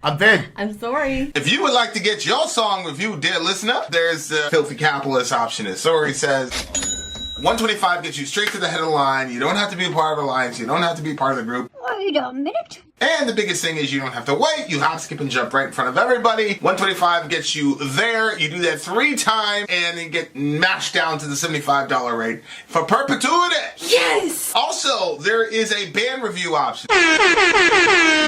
I'm Vin. I'm Sori. If you would like to get your song reviewed, dear listener, there's the filthy capitalist option. As Sori says, 125 gets you straight to the head of the line. You don't have to be a part of the alliance. You don't have to be part of the group. Wait a minute. And the biggest thing is you don't have to wait. You hop, skip, and jump right in front of everybody. 125 gets you there. You do that 3 times, and you get mashed down to the $75 rate for perpetuity. Yes! Also, there is a band review option.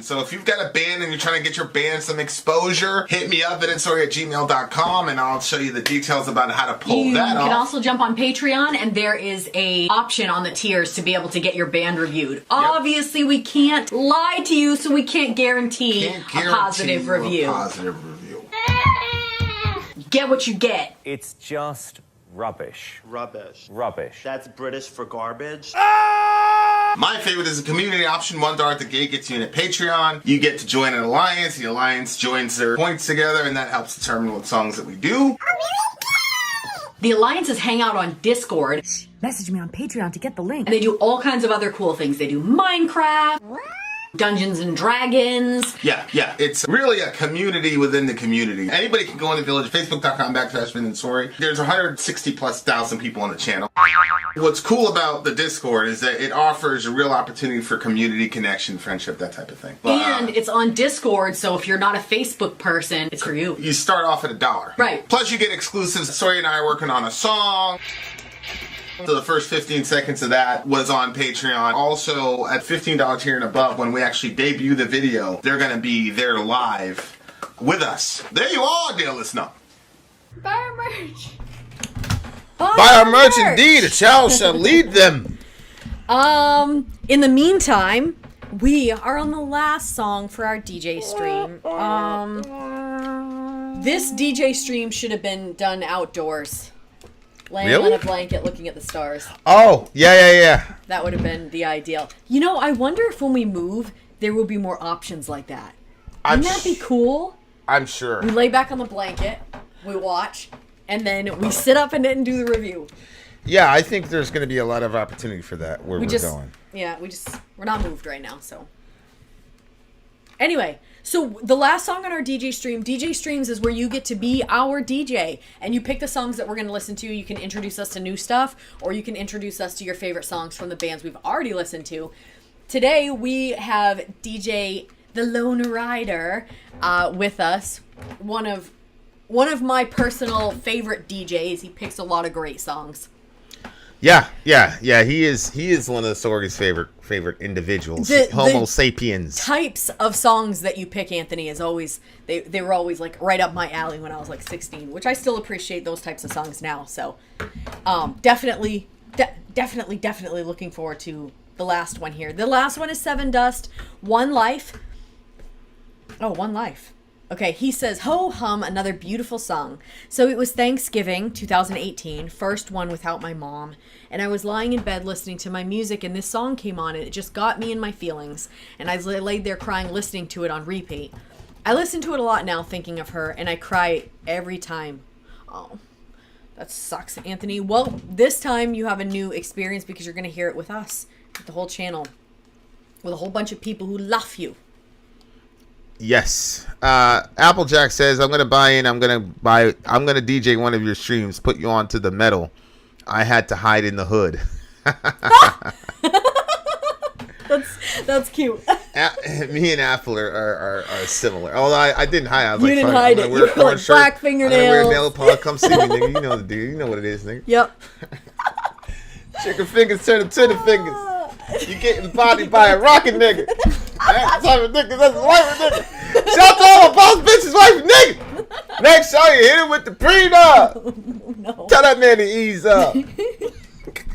So if you've got a band and you're trying to get your band some exposure, hit me up at villageXchange@gmail.com, and I'll show you the details about how to pull that off. You can also jump on Patreon, and there is a option on the tiers to be able to get your band reviewed. Obviously, we can't lie to you, so we can't guarantee a positive review. Get what you get. It's just rubbish. Rubbish. Rubbish. That's British for garbage. My favorite is the community option. $1 at the gate gets you in at Patreon. You get to join an alliance. The alliance joins their points together, and that helps determine what songs that we do. The alliances hang out on Discord. Message me on Patreon to get the link. And they do all kinds of other cool things. They do Minecraft, Dungeons and Dragons. Yeah. It's really a community within the community. Anybody can go on the village, facebook.com/Vin and Sori. There's 160,000+ people on the channel. What's cool about the Discord is that it offers a real opportunity for community connection, friendship, that type of thing. And it's on Discord, so if you're not a Facebook person, it's for you. You start off at $1. Right. Plus you get exclusives. Sori and I are working on a song. So the first 15 seconds of that was on Patreon. Also, at $15 tier and above, when we actually debut the video, they're going to be there live with us. There you are, dear listener. Buy our merch. Buy our merch indeed. A child shall lead them. In the meantime, we are on the last song for our DJ stream. This DJ stream should have been done outdoors. Laying on a blanket looking at the stars. Oh, yeah. That would have been the ideal. You know, I wonder if when we move, there will be more options like that. Wouldn't that be cool? I'm sure. We lay back on the blanket, we watch, and then we sit up and then do the review. Yeah, I think there's going to be a lot of opportunity for that where we're going. Yeah, we're not moved right now, so. Anyway, so the last song on our DJ streams is where you get to be our DJ, and you pick the songs that we're going to listen to. You can introduce us to new stuff, or you can introduce us to your favorite songs from the bands we've already listened to. Today, we have DJ The Lone Rider with us, one of my personal favorite DJs. He picks a lot of great songs. Yeah. He is one of the Sori's favorite individuals. Homo sapiens. Types of songs that you pick, Anthony, is always they were always like right up my alley when I was like 16, which I still appreciate those types of songs now. So, definitely looking forward to the last one here. The last one is Sevendust, One Life. Oh, One Life. Okay, he says, ho hum, another beautiful song. So it was Thanksgiving 2018, first one without my mom, and I was lying in bed listening to my music, and this song came on, and it just got me in my feelings, and I laid there crying listening to it on repeat. I listen to it a lot now thinking of her, and I cry every time. Oh, that sucks, Anthony. Well, this time you have a new experience because you're going to hear it with us, with the whole channel, with a whole bunch of people who love you. Yes. Applejack says, I'm gonna DJ one of your streams, put you onto the metal. I had to hide in the hood. That's cute. Me and Apple are similar. Although I didn't hide. I was you didn't hide it. You were like black fingernails. I'm gonna wear nail polish. Come see me, nigga. You know the deal. You know what it is, nigga. Yep. Chicken fingers turn to the fingers. You getting bodied by a rockin' nigga. That's type of nigga. That's the wife of nigga. Shout out to all the boss bitches, wife nigga. Next show you hit him with the prenup. No. Tell that man to ease up.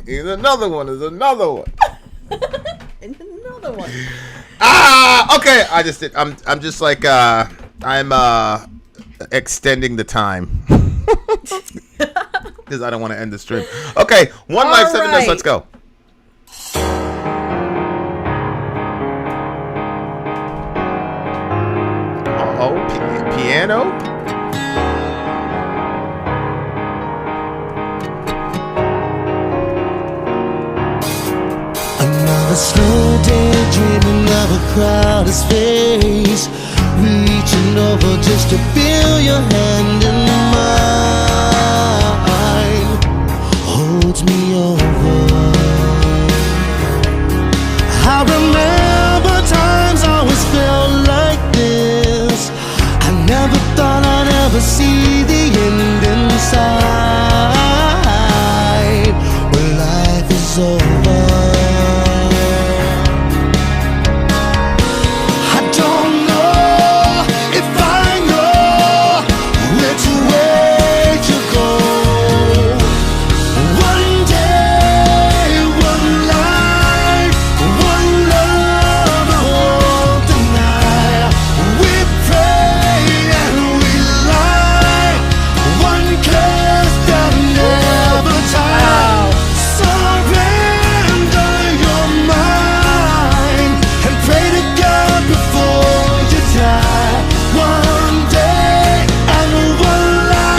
Here's another one. There's another one. And another one. Okay. I'm just like I'm extending the time because I don't want to end the stream. Okay, One Life, Sevendust. Let's go. Piano. Another slow day dreaming of a crowded space. We reaching over just to feel your hand in mine. Holds me over. I remember times always felt like this. I never thought I'd ever see the end in sight when life is over. I don't know if I know which way to go. One day, one life, one love, a whole tonight. We pray and we lie. One curse that never tie. Surrender your mind and pray to God before you die. One day and one life.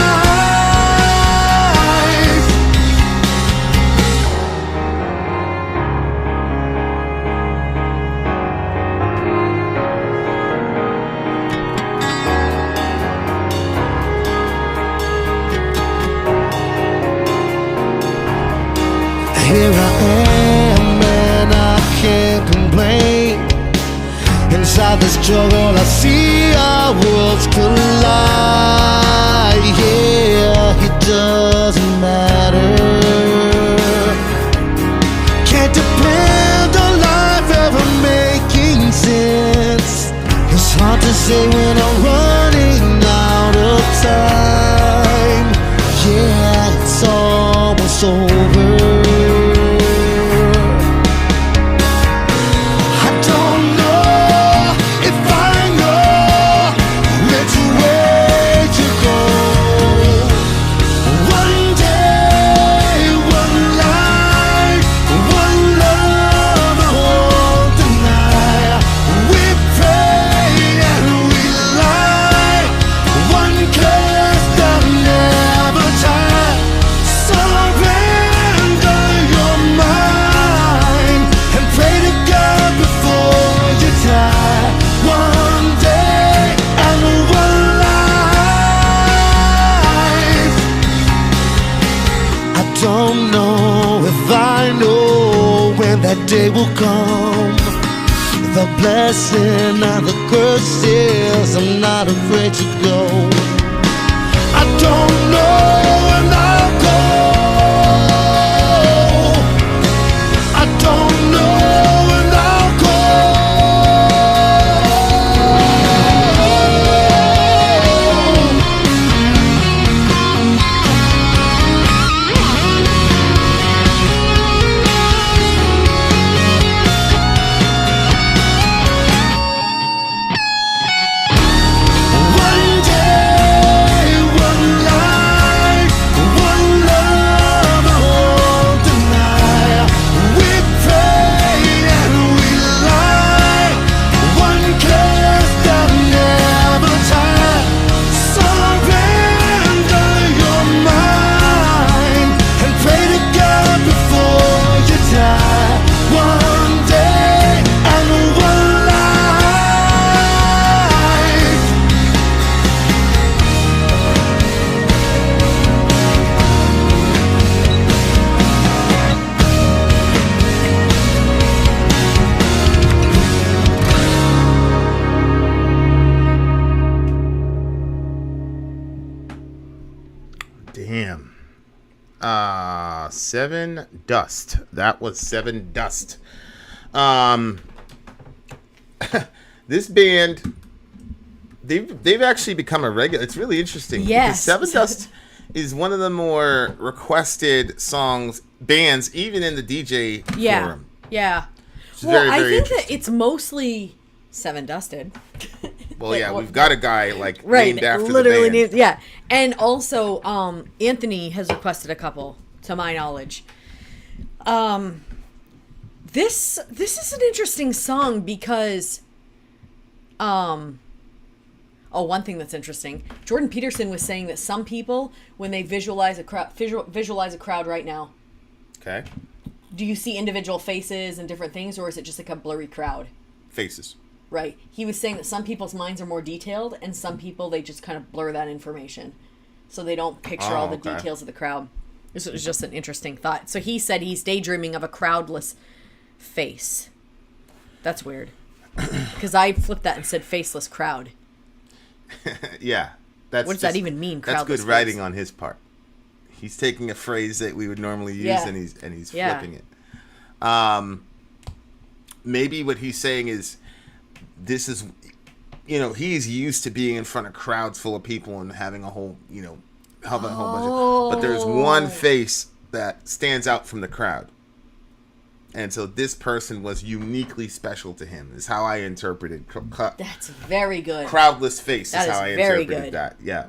Here I am and I can't complain. Inside this struggle I see our worlds collide. Yeah, it doesn't matter. Can't depend on life ever making sense. It's hard to say when I'm running out of time. Yeah, it's almost over. I don't know if I know which way to go. One day, one life, one love, a whole tonight. We pray and we lie. One curse that never tie. Surrender your mind and pray to God before you die. One day and one life. I don't know if I know when that day will come. The blessing and the curses, I'm not afraid to go. I don't know when I'll go. I don't know when I'll go. One day, one life, one love, a whole tonight. We pray and we lie. One curse that never tie. Surrender your mind and pray to God before you die. One day and one life. Damn. Sevendust. That was Sevendust. This band, they've actually become a regular. It's really interesting. Yes. Because Sevendust is one of the more requested bands, even in the DJ Yeah. forum. Yeah. It's Well, very, I very think that interesting. it's mostly Sevendusted. Well, like, yeah, what- we've got a guy like Right. named after Literally the band. named, yeah. And also, Anthony has requested a couple, to my knowledge. This is an interesting song because one thing that's interesting. Jordan Peterson was saying that some people, when they visualize a crowd right now, Okay. do you see individual faces and different things, or is it just like a blurry crowd? Faces. Right. He was saying that some people's minds are more detailed, and some people, they just kind of blur that information. So they don't picture all the details of the crowd. This was just an interesting thought. So he said he's daydreaming of a crowdless face. That's weird. Because I flipped that and said faceless crowd. Yeah. What does that even mean, That's crowdless good face? writing on his part. He's taking a phrase that we would normally use and he's flipping it. Maybe what he's saying is, this is, he's used to being in front of crowds full of people and having a whole, having a whole bunch of, but there's one face that stands out from the crowd. And so this person was uniquely special to him, is how I interpreted. That's very good. Crowdless face That is how is I very interpreted good. that. Yeah.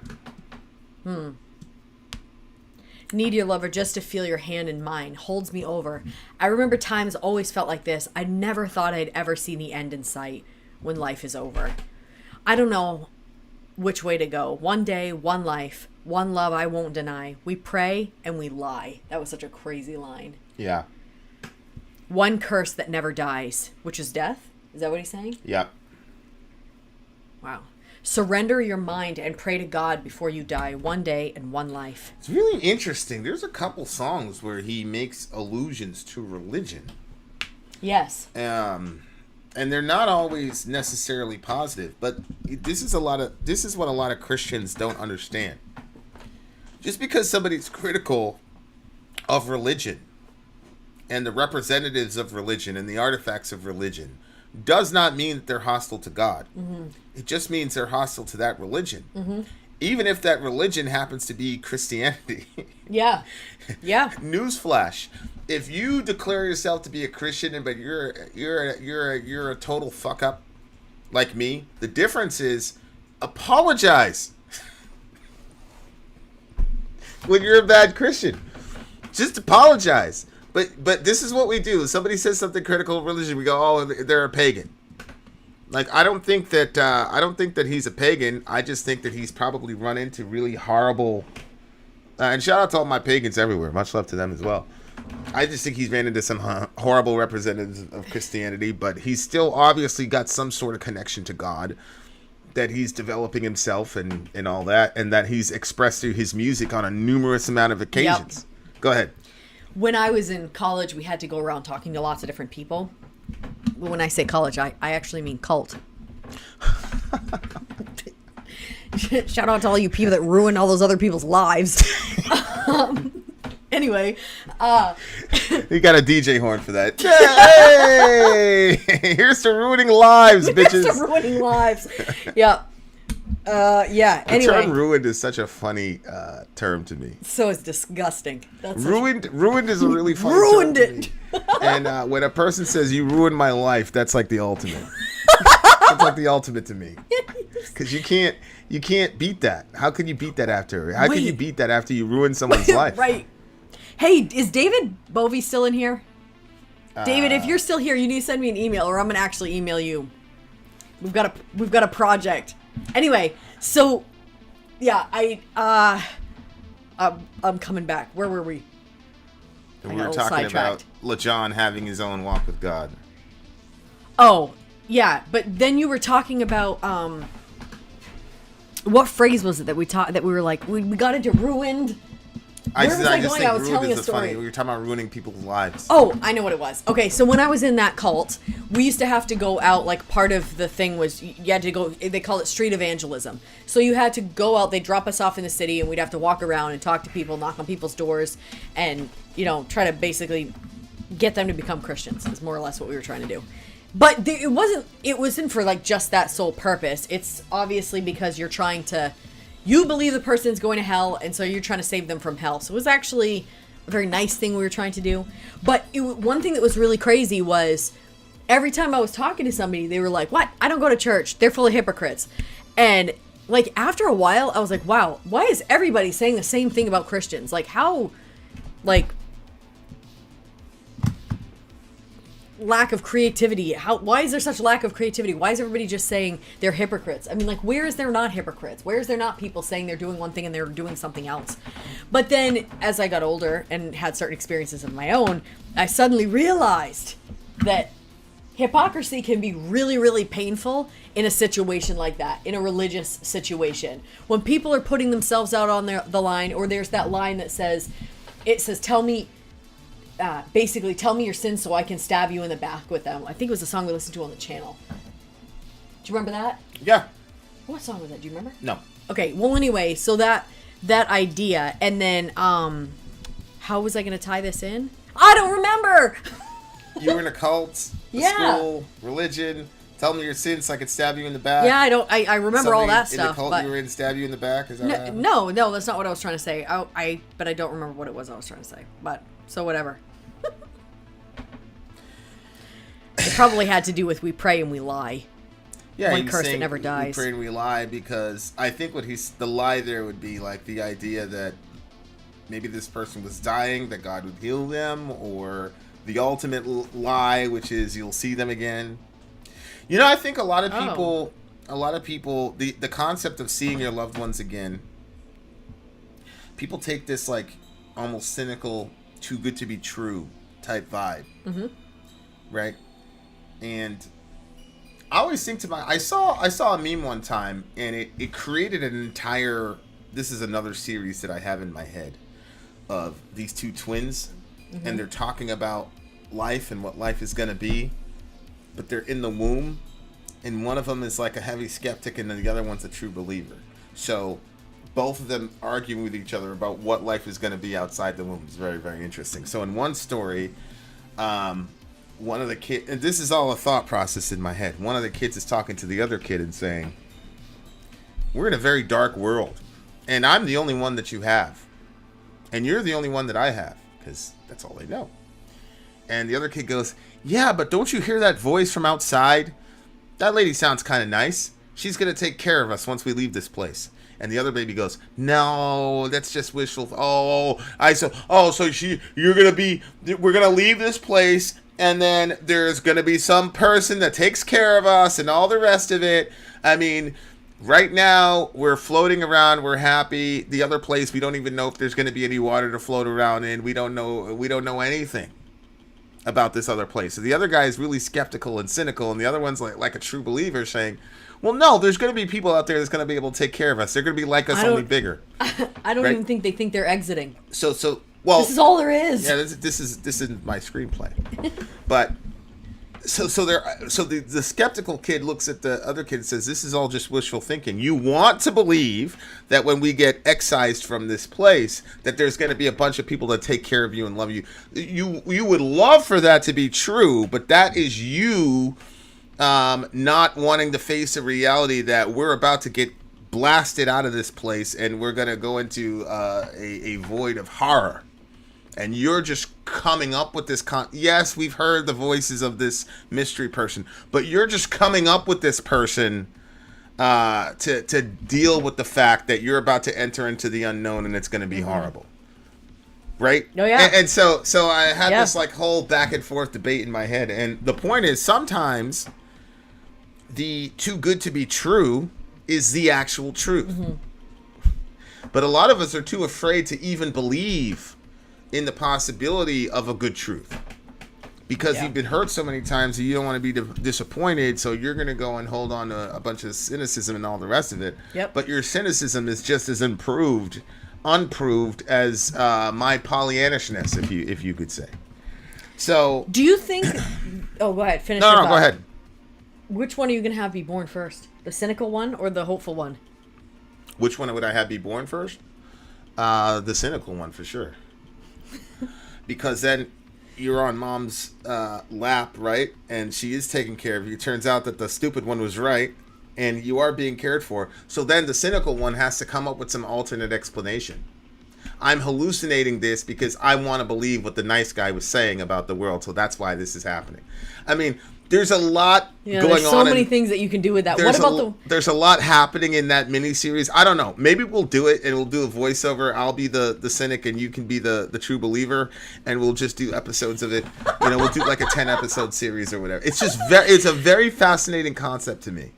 Need your lover just to feel your hand in mine. Holds me over. I remember times always felt like this. I never thought I'd ever see the end in sight when life is over. I don't know which way to go. One day, one life, one love I won't deny. We pray and we lie. That was such a crazy line. Yeah. One curse that never dies, which is death. Is that what he's saying? Yeah. Wow. Surrender your mind and pray to God before you die. One day and one life. It's really interesting. There's a couple songs where he makes allusions to religion. Yes. And they're not always necessarily positive, but this is what a lot of Christians don't understand. Just because somebody's critical of religion and the representatives of religion and the artifacts of religion does not mean that they're hostile to God. Mm-hmm. It just means they're hostile to that religion. Mm-hmm. Even if that religion happens to be Christianity. Yeah. Yeah. Newsflash. If you declare yourself to be a Christian, but you're a total fuck up like me, the difference is apologize when you're a bad Christian. Just apologize. But this is what we do. Somebody says something critical of religion, we go, oh, they're a pagan. Like, I don't think that he's a pagan. I just think that he's probably run into really horrible. And shout out to all my pagans everywhere. Much love to them as well. I just think he's ran into some horrible representatives of Christianity, but he's still obviously got some sort of connection to God, that he's developing himself and all that, and that he's expressed through his music on a numerous amount of occasions. Yep. Go ahead. When I was in college, we had to go around talking to lots of different people. When I say college, I actually mean cult. Shout out to all you people that ruined all those other people's lives. Anyway. You got a DJ horn for that. Hey! Here's to ruining lives, bitches. Here's to ruining lives. Yeah. Yeah, anyway. The term ruined is such a funny term to me. So it's disgusting. That's ruined is a really funny ruined term it. To me. And when a person says, you ruined my life, that's like the ultimate. That's like the ultimate to me. Because you can't beat that. How can you beat that after? How can you beat that after you ruin someone's life? Right. Hey, is David Bovey still in here? David, if you're still here, you need to send me an email, or I'm going to actually email you. We've got a project. Anyway, so yeah, I'm coming back. Where were we? We were talking about LeJohn having his own walk with God. Oh, yeah, but then you were talking about what phrase was it that we were like we got into ruined? I just think ruined is funny. We were talking about ruining people's lives. Oh, I know what it was. Okay, so when I was in that cult, we used to have to go out, like part of the thing was you had to go, they call it street evangelism. So you had to go out, they'd drop us off in the city and we'd have to walk around and talk to people, knock on people's doors and, try to basically get them to become Christians is more or less what we were trying to do. But it wasn't for like just that sole purpose. It's obviously because you're trying to, you believe the person's going to hell, and so you're trying to save them from hell. So it was actually a very nice thing we were trying to do. But one thing that was really crazy was every time I was talking to somebody, they were like, what? I don't go to church. They're full of hypocrites. And like after a while, I was like, wow, why is everybody saying the same thing about Christians? Like how, like, lack of creativity. Why is there such lack of creativity? Why is everybody just saying they're hypocrites? I mean, like, where is there not hypocrites? Where is there not people saying they're doing one thing and they're doing something else? But then as I got older and had certain experiences of my own, I suddenly realized that hypocrisy can be really, really painful in a situation like that, in a religious situation. When people are putting themselves out on the line, or there's that line that says, tell me your sins so I can stab you in the back with them. I think it was a song we listened to on the channel. Do you remember that? Yeah. What song was that? Do you remember? No. Okay, well, anyway, so that idea, and then, how was I going to tie this in? I don't remember! You were in a cult, school, religion. Tell me your sins so I could stab you in the back. Yeah, I remember all that stuff. In the cult but you were in, stab you in the back? Is that what happened? no, that's not what I was trying to say. But I don't remember what it was I was trying to say. But, so whatever. It probably had to do with we pray and we lie. Yeah, one curse that never dies. We pray and we lie, because I think the lie there would be like the idea that maybe this person was dying, that God would heal them, or the ultimate lie, which is you'll see them again. You know, I think a lot of people, the concept of seeing your loved ones again, people take this like almost cynical, too good to be true type vibe, right? And I always think to I saw a meme one time, and it created an entire. This is another series that I have in my head of these two twins, and they're talking about life and what life is going to be, but they're in the womb, and one of them is like a heavy skeptic and then the other one's a true believer. So both of them arguing with each other about what life is going to be outside the womb. Is very, very interesting. So in one story, one of the kids, and this is all a thought process in my head, one of the kids is talking to the other kid and saying, we're in a very dark world, and I'm the only one that you have, and you're the only one that I have, because that's all they know. And the other kid goes, yeah, but don't you hear that voice from outside? That lady sounds kind of nice. She's going to take care of us once we leave this place. And the other baby goes, no, that's just wishful. We're going to leave this place, and then there's going to be some person that takes care of us and all the rest of it. I mean, right now, we're floating around. We're happy. The other place, we don't even know if there's going to be any water to float around in. We don't know anything about this other place. So the other guy is really skeptical and cynical, and the other one's like a true believer, saying, well, no, there's going to be people out there that's going to be able to take care of us. They're going to be like us, only bigger. I don't even think they think they're exiting. Well, this is all there is. Yeah, this is my screenplay. But the skeptical kid looks at the other kid and says, this is all just wishful thinking. You want to believe that when we get excised from this place, that there's going to be a bunch of people that take care of you and love you. You would love for that to be true, but that is you not wanting to face a reality that we're about to get blasted out of this place, and we're going to go into a void of horror. And you're just coming up with this yes, we've heard the voices of this mystery person, but you're just coming up with this person to deal with the fact that you're about to enter into the unknown, and it's going to be horrible. Right? Oh, yeah. And so I had this like whole back and forth debate in my head. And the point is, sometimes the too good to be true is the actual truth. But a lot of us are too afraid to even believe in the possibility of a good truth, because you've been hurt so many times that you don't want to be disappointed, so you're going to go and hold on to a bunch of cynicism and all the rest of it. But your cynicism is just as unproved as my Pollyannishness, if you could say. So do you think go ahead, finish. No, go ahead. Which one are you going to have be born first, the cynical one or the hopeful one? Which one would I have be born first? The cynical one, for sure. Because then you're on mom's lap, right? And she is taking care of you. It turns out that the stupid one was right, and you are being cared for. So then the cynical one has to come up with some alternate explanation. I'm hallucinating this because I want to believe what the nice guy was saying about the world, so that's why this is happening. I mean, there's a lot going on. There's so many things that you can do with that. What about there's a lot happening in that miniseries. I don't know. Maybe we'll do it, and we'll do a voiceover. I'll be the cynic, and you can be the true believer, and we'll just do episodes of it. We'll do like a 10-episode series or whatever. It's just it's a very fascinating concept to me.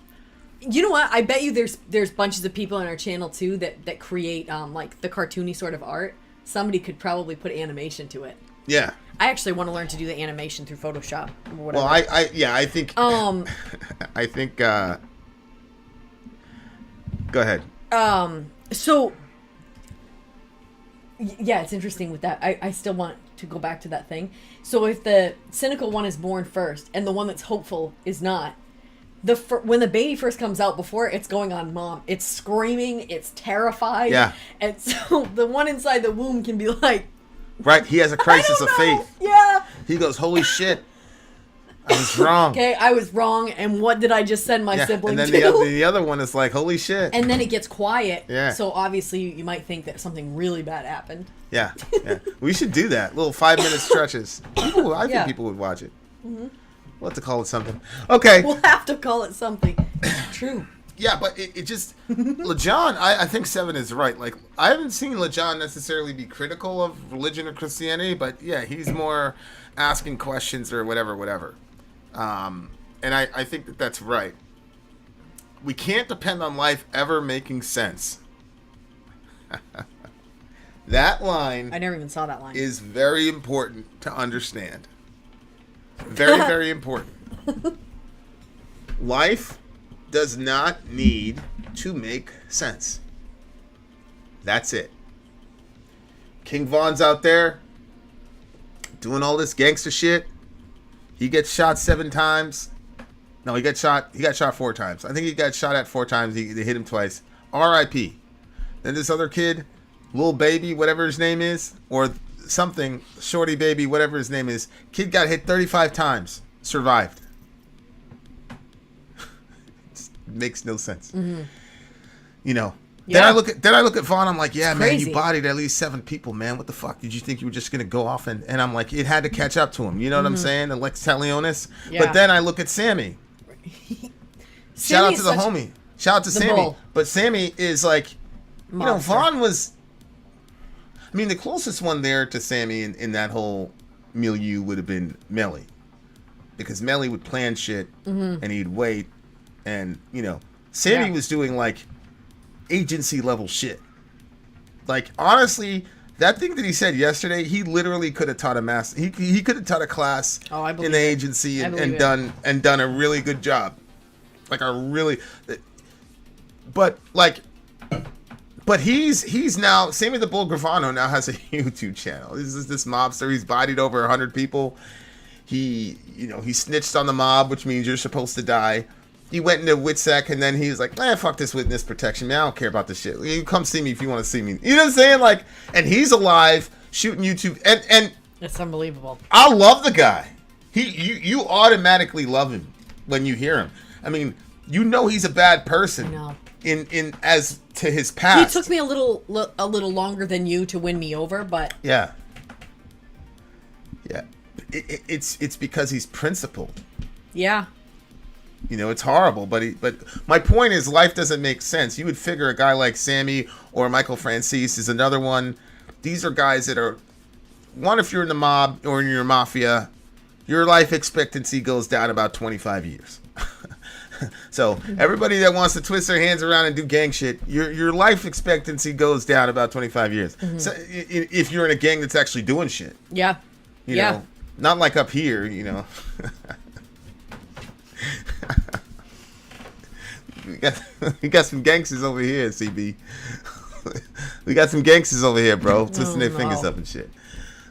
You know what? I bet you there's bunches of people on our channel too that create like the cartoony sort of art. Somebody could probably put animation to it. Yeah. I actually want to learn to do the animation through Photoshop or whatever. Well, I think. I think. Go ahead. So. Yeah, it's interesting with that. I still want to go back to that thing. So if the cynical one is born first and the one that's hopeful is not, when the baby first comes out, before it's going on mom, it's screaming, it's terrified. Yeah. And so the one inside the womb can be like, right, he has a crisis of faith. Yeah. He goes, holy shit, I was wrong. Okay, I was wrong, and what did I just send my sibling and then to? the other one is like, holy shit. And then it gets quiet. Yeah. So obviously you might think that something really bad happened. Yeah. We should do that. Little 5-minute stretches. I think people would watch it. Mm-hmm. We'll have to call it something. Okay. We'll have to call it something. True. Yeah, but it just... LeJohn, I think Seven is right. Like, I haven't seen LeJohn necessarily be critical of religion or Christianity, but yeah, he's more asking questions or whatever. And I think that that's right. We can't depend on life ever making sense. That line... I never even saw that line. ...is very important to understand. Very, very important. Life does not need to make sense. That's it. King Von's out there doing all this gangster shit. He gets shot 7 times. No, he got shot 4 times. I think he got shot at 4 times. They hit him twice. R.I.P. Then this other kid, Lil Baby, whatever his name is, or something, Shorty Baby, whatever his name is, kid got hit 35 times, survived. Makes no sense. Mm-hmm. You know. Yeah. Then I look at Vaughn. I'm like, yeah, man, you bodied at least 7 people, man. What the fuck? Did you think you were just gonna go off and I'm like, it had to catch up to him. You know what I'm saying? And Lex Talionis. Yeah. But then I look at Sammy. Shout out to the homie. Shout out to Sammy. Bull. But Sammy is like, monster. You know, Vaughn was. I mean, the closest one there to Sammy in that whole milieu would have been Melly, because Melly would plan shit and he'd wait. And, you know, Sammy was doing, like, agency level shit. Like, honestly, that thing that he said yesterday, he literally could have taught a mass. He could have taught a class in the agency and done a really good job. Like, but he's now, Sammy the Bull Gravano now has a YouTube channel. This mobster. He's bodied over 100 people. He snitched on the mob, which means you're supposed to die. He went into WITSEC, and then he was like, fuck this witness protection, man. I don't care about this shit. You come see me if you want to see me. You know what I'm saying? Like, and he's alive, shooting YouTube. And it's unbelievable. I love the guy. You automatically love him when you hear him. I mean, you know he's a bad person. I know. In as to his past. He took me a little longer than you to win me over, but... Yeah. It's because he's principled. Yeah. You know, it's horrible, but my point is, life doesn't make sense. You would figure a guy like Sammy or Michael Francis is another one. These are guys that are, one, if you're in the mob or in your mafia, your life expectancy goes down about 25 years. So everybody that wants to twist their hands around and do gang shit, your life expectancy goes down about 25 years. Mm-hmm. So if you're in a gang that's actually doing shit. Yeah. You know, not like up here, you know. We got some gangsters over here, CB. We got some gangsters over here, bro, twisting their fingers up and shit.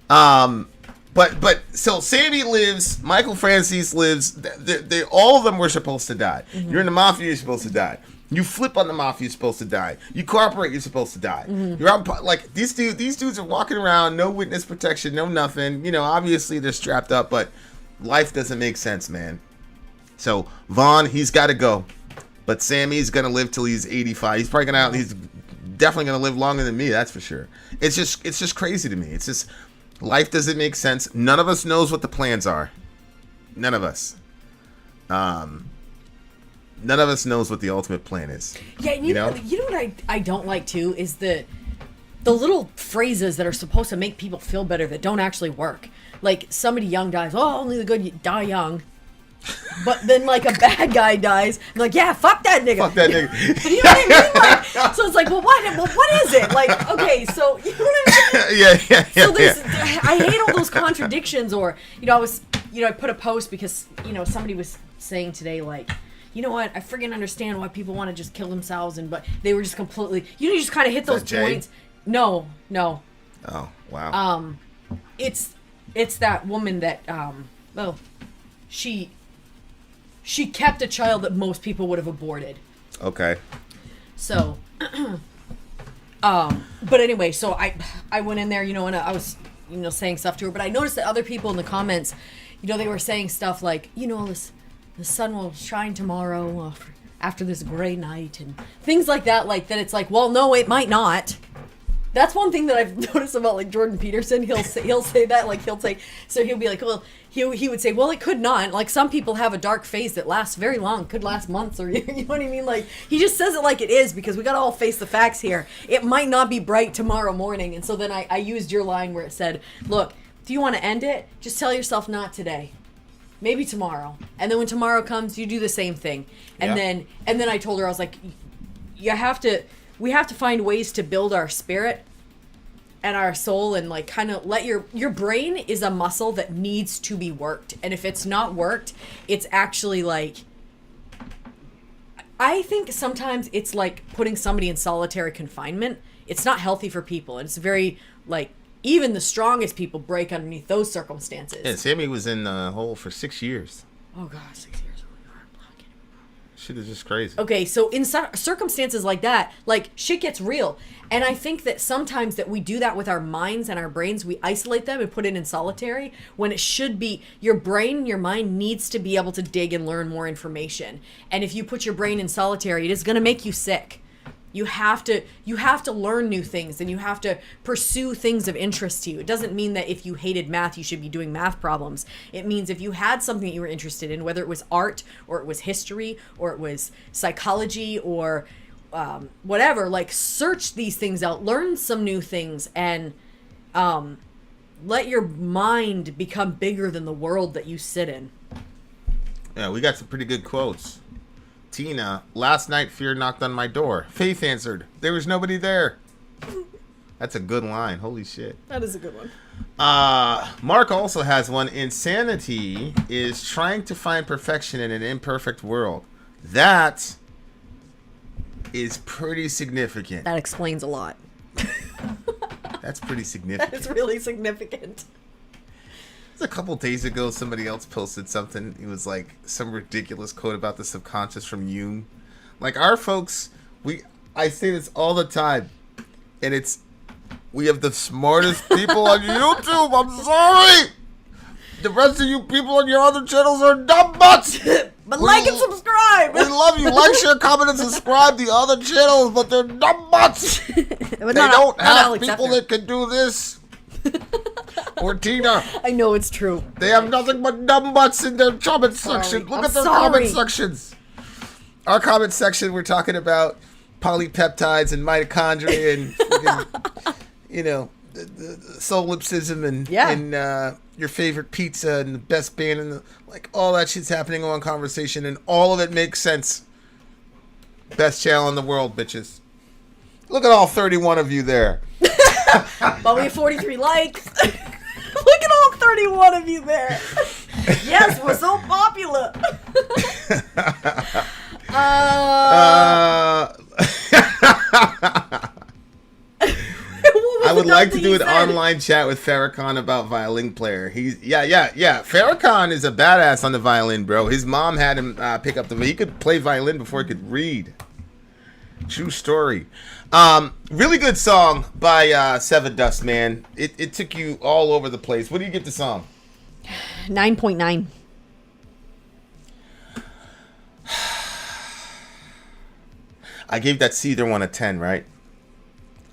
But so Sammy lives, Michael Francis lives. They all of them were supposed to die. Mm-hmm. You're in the mafia, you're supposed to die. You flip on the mafia, you're supposed to die. You cooperate, you're supposed to die. Mm-hmm. You're out, like these dudes are walking around, no witness protection, no nothing. You know, obviously they're strapped up, but life doesn't make sense, man. So Vaughn, he's got to go, but Sammy's gonna live till he's 85. He's probably gonna. He's definitely gonna live longer than me. That's for sure. It's just crazy to me. It's just life doesn't make sense. None of us knows what the plans are. None of us. None of us knows what the ultimate plan is. Yeah, you know what I don't like too is the little phrases that are supposed to make people feel better that don't actually work. Like somebody young dies. Oh, only the good die young. But then, like, a bad guy dies. I'm like, yeah, fuck that nigga. Fuck that nigga. You know what I mean? Like, so it's like, well, what is it? Like, okay, so, you know what I yeah. So there's, I hate all those contradictions. Or I put a post because somebody was saying today, like, you know what, I friggin' understand why people want to just kill themselves, but they were just completely, you just kind of hit those points. No. Oh wow. It's that woman that she kept a child that most people would have aborted. Okay. So, but anyway, so I went in there, and I was, saying stuff to her, but I noticed that other people in the comments, they were saying stuff like, the sun will shine tomorrow after this gray night and things like that. Like that, it's like, well, no, it might not. That's one thing that I've noticed about like Jordan Peterson. He'll say that, like he'll be like, well, he would say, well, it could not. Like some people have a dark phase that lasts very long, could last months, or you know what I mean? Like he just says it like it is, because we got to all face the facts here. It might not be bright tomorrow morning. And so then I used your line where it said, look, do you want to end it? Just tell yourself not today. Maybe tomorrow. And then when tomorrow comes, you do the same thing. And then I told her, I was like, we have to find ways to build our spirit and our soul, and like kind of let your brain is a muscle that needs to be worked. And if it's not worked, it's actually like, I think sometimes it's like putting somebody in solitary confinement. It's not healthy for people. And it's very like, even the strongest people break underneath those circumstances. Yeah, Sammy was in the hole for 6 years. Oh God, 6 years. Shit is just crazy. Okay, so in circumstances like that, like shit gets real. And I think that sometimes that we do that with our minds and our brains. We isolate them and put it in solitary, when it should be your brain, your mind needs to be able to dig and learn more information. And if you put your brain in solitary, it is going to make you sick. You have to learn new things, and you have to pursue things of interest to you. It doesn't mean that if you hated math, you should be doing math problems. It means if you had something that you were interested in, whether it was art or it was history or it was psychology or whatever, like search these things out, learn some new things, and let your mind become bigger than the world that you sit in. Yeah, we got some pretty good quotes. Tina, last night fear knocked on my door. Faith answered, there was nobody there. That's a good line. Holy shit. That is a good one. Mark also has one. Insanity is trying to find perfection in an imperfect world. That is pretty significant. That explains a lot. That's pretty significant. That is really significant. A couple days ago, somebody else posted something. It was like some ridiculous quote about the subconscious from Jung. Like our folks, I say this all the time, and we have the smartest people on YouTube. I'm sorry. The rest of you people on your other channels are dumb butts. But like and subscribe. We love you. Like, share, comment, and subscribe to the other channels, but they're dumb butts. They don't have people that can do this. Or Tina. I know it's true. They have nothing but dumb butts in their comment section. Look at their comment sections. Our comment section, we're talking about polypeptides and mitochondria and freaking, the solipsism and your favorite pizza and the best band and all that shit's happening on Conversation, and all of it makes sense. Best channel in the world, bitches. Look at all 31 of you there. But we have 43 likes. Look at all 31 of you there. Yes, we're so popular. I would like to do an online chat with Farrakhan about violin player. Farrakhan is a badass on the violin, bro. His mom had him pick up he could play violin before he could read. True story. Really good song by Sevendust, man. It took you all over the place. What do you give the song? 9.9. I gave that Seether one a 10, right?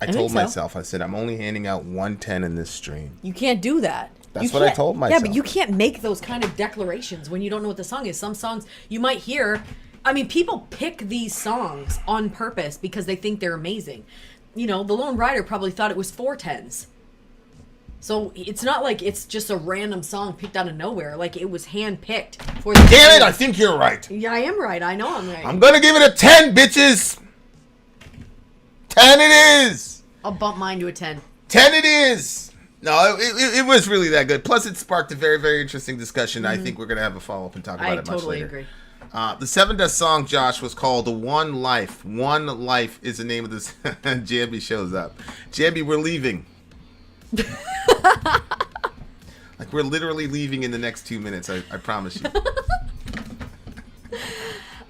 I told so. myself, I said, I'm only handing out 110 in this stream. You can't do that. That's what I told myself. Yeah, but you can't make those kind of declarations when you don't know what the song is. Some songs you might hear. I mean, people pick these songs on purpose because they think they're amazing. The Lone Rider probably thought it was 4 10s. So it's not like it's just a random song picked out of nowhere. Like it was hand-picked for the Damn it, I think you're right. Yeah, I am right. I know I'm right. I'm gonna give it a 10, bitches. 10 it is. I'll bump mine to a 10. 10 it is. No, it was really that good. Plus, it sparked a very, very interesting discussion. I think we're going to have a follow-up and talk about it much totally later. agree. The Sevendust song, Josh, was called One Life. One Life is the name of this. Jambi shows up. Jambi, we're leaving. Like, we're literally leaving in the next 2 minutes. I promise you.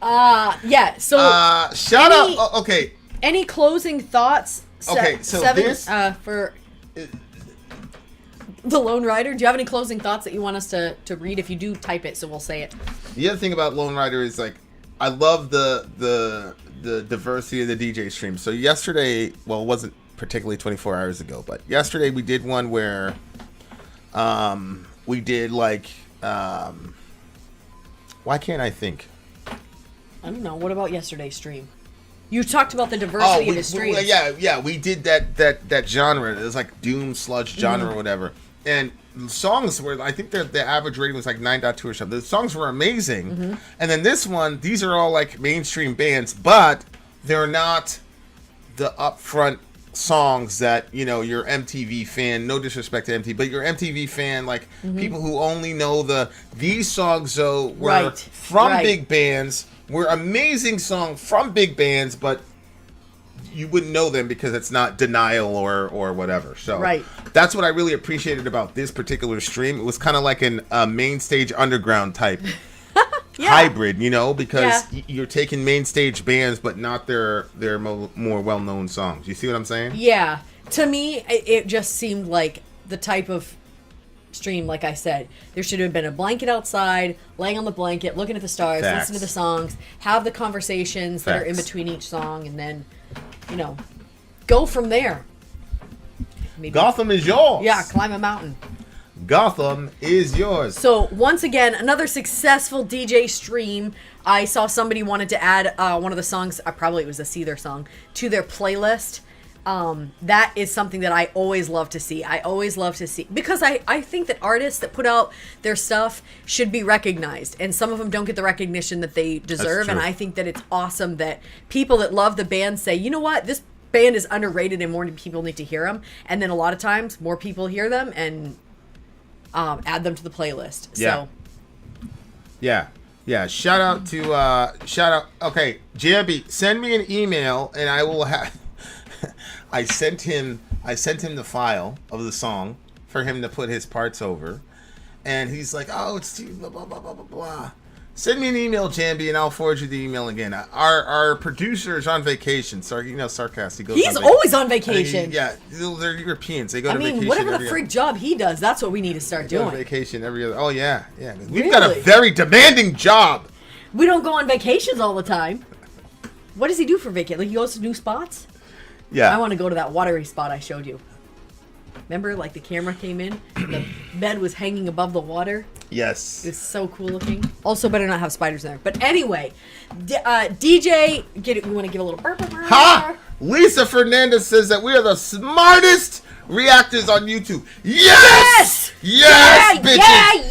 Yeah, so... Shout out... okay. Any closing thoughts? Okay, so this... for... The Lone Rider, do you have any closing thoughts that you want us to read? If you do, type it so we'll say it. The other thing about Lone Rider is, like, I love the diversity of the DJ stream. So yesterday, well, it wasn't particularly 24 hours ago, but yesterday we did one where we did, like, why can't I think? I don't know. What about yesterday's stream? You talked about the diversity of the stream. Yeah, we did that genre. It was like doom sludge genre or whatever. And songs were, I think the average rating was like 9.2 or something. The songs were amazing. And then this one, these are all like mainstream bands, but they're not the upfront songs that, you know, your MTV fan, no disrespect to MTV, but your MTV fan, like people who only know these songs though were from big bands, were amazing songs from big bands, but you wouldn't know them because it's not Denial or whatever. So that's what I really appreciated about this particular stream. It was kind of like a main stage underground type hybrid, you know, because you're taking main stage bands, but not their more well-known songs. You see what I'm saying? Yeah. To me, it just seemed like the type of stream, like I said, there should have been a blanket outside, laying on the blanket, looking at the stars, listen to the songs, have the conversations that are in between each song, and then, you know, go from there. Maybe. Gotham is yours. Yeah, climb a mountain. Gotham is yours. So once again, another successful DJ stream. I saw somebody wanted to add one of the songs, probably it was a Seether song, to their playlist. That is something that I always love to see. I always love to see, because I think that artists that put out their stuff should be recognized, and some of them don't get the recognition that they deserve. And I think that it's awesome that people that love the band say, you know what, this band is underrated and more people need to hear them. And then a lot of times more people hear them and add them to the playlist. So yeah. Shout out. Okay, JB, send me an email and I will have. I sent him the file of the song for him to put his parts over, and he's like, "Oh, it's too blah blah blah blah blah blah." Send me an email, Jambi, and I'll forward you the email again. Our producer is on vacation. Sorry, you know, sarcastic. He's always on vacation. They're Europeans. They go to vacation. Whatever the freak job he does, that's what we need to start doing. Go to vacation every other. Oh yeah. We've got a very demanding job. We don't go on vacations all the time. What does he do for vacation? Like, he goes to new spots? Yeah. I want to go to that watery spot I showed you. Remember, like, the camera came in, the bed was hanging above the water? Yes. It was so cool looking. Also, better not have spiders in there. But anyway, DJ, we want to give a little burp. Ha! Lisa Fernandez says that we are the smartest reactors on YouTube. Yes! Yes, bitches!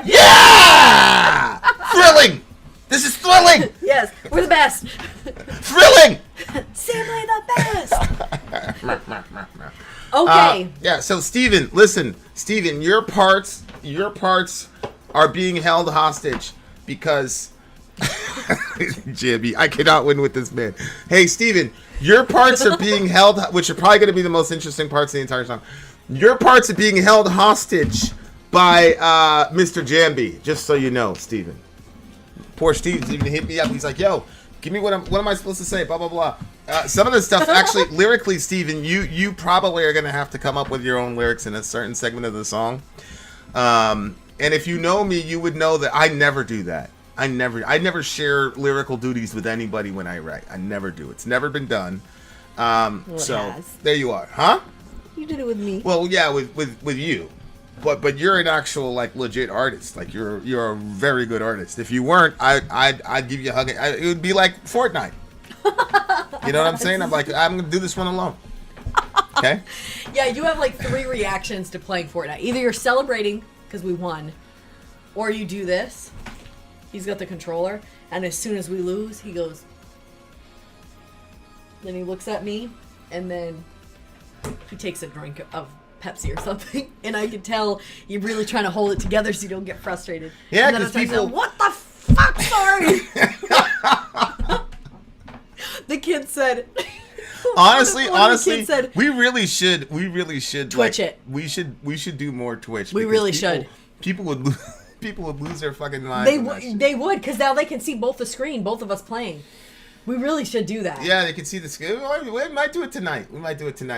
Yeah! Thrilling! This is thrilling! Yes, we're the best. Thrilling! Simply the best. Okay. Yeah, so Steven, listen. Steven, your parts are being held hostage because Jimmy, I cannot win with this man. Hey, Steven, your parts are being held, which are probably going to be the most interesting parts of the entire song. Your parts are being held hostage by Mr. Jambi, just so you know, Steven. Poor Steve's even hit me up. He's like, yo, give me what am I supposed to say? Blah, blah, blah. Some of the stuff, actually, lyrically, Steven, you probably are going to have to come up with your own lyrics in a certain segment of the song. And if you know me, you would know that I never do that. I never share lyrical duties with anybody when I write. I never do. It's never been done. So there you are. Huh? You did it with me. Well, yeah, with you. But you're an actual, like, legit artist. Like, you're a very good artist. If you weren't, I'd give you a hug. It would be like Fortnite. You know what I'm saying? I'm like, I'm gonna do this one alone. Okay? Yeah, you have like 3 reactions to playing Fortnite. Either you're celebrating because we won, or you do this. He's got the controller, and as soon as we lose, he goes. Then he looks at me. and then he takes a drink of Pepsi or something, and I can tell you're really trying to hold it together so you don't get frustrated. Yeah, and then because I start people. saying, what the fuck, sorry. The kid said. Honestly, one of the kids said, we really should Twitch it. We should do more Twitch. We because really should. People would lose their fucking minds. They would, because now they can see both the screen, both of us playing. We really should do that. Yeah, they can see the screen. We might do it tonight.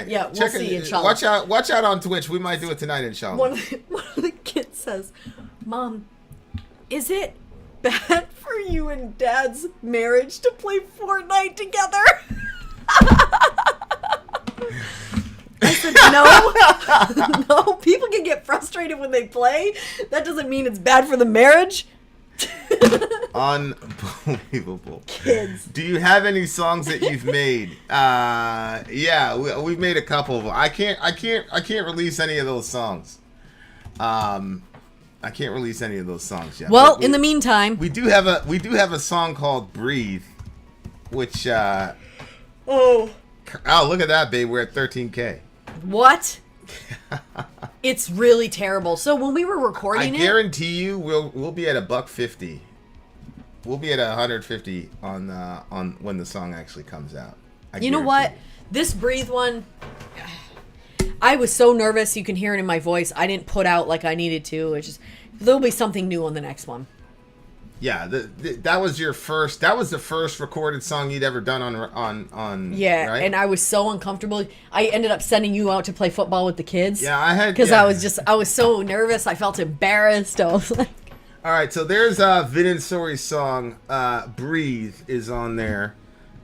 Yeah, we'll see, inshallah. Watch out on Twitch. We might do it tonight, inshallah. One of the kids says, Mom, is it bad for you and Dad's marriage to play Fortnite together? I said, no, people can get frustrated when they play. That doesn't mean it's bad for the marriage. Unbelievable. Kids. Do you have any songs that you've made? Yeah, we've made a couple of them. I can't release any of those songs. I can't release any of those songs yet. Well, in the meantime, we do have a song called "Breathe," which oh, look at that, babe. We're at 13K. What? It's really terrible. So when we were I recording guarantee you, we'll be at $150. We'll be at 150 on when the song actually comes out. You know what? This Breathe one, I was so nervous. You can hear it in my voice. I didn't put out like I needed to. It's just there'll be something new on the next one. Yeah, that was your first. That was the first recorded song you'd ever done on. Yeah, right? and I was so uncomfortable. I ended up sending you out to play football with the kids. Yeah, I had because I was so nervous. I felt embarrassed. I was like, all right, so there's Vin and Sori's song "Breathe" is on there,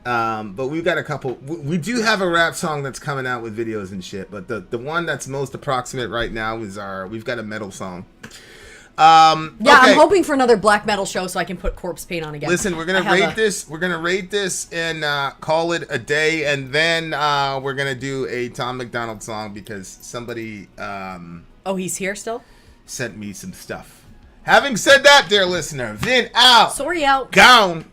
but we've got a couple. We do have a rap song that's coming out with videos and shit, but the one that's most approximate right now is we've got a metal song. yeah, okay. I'm hoping for another black metal show so I can put corpse paint on again. Listen, we're gonna rate this. We're gonna rate this and call it a day, and then we're gonna do a Tom McDonald song because somebody oh, he's here still? sent me some stuff. Having said that, dear listener, Vin out. Sorry out. Gone.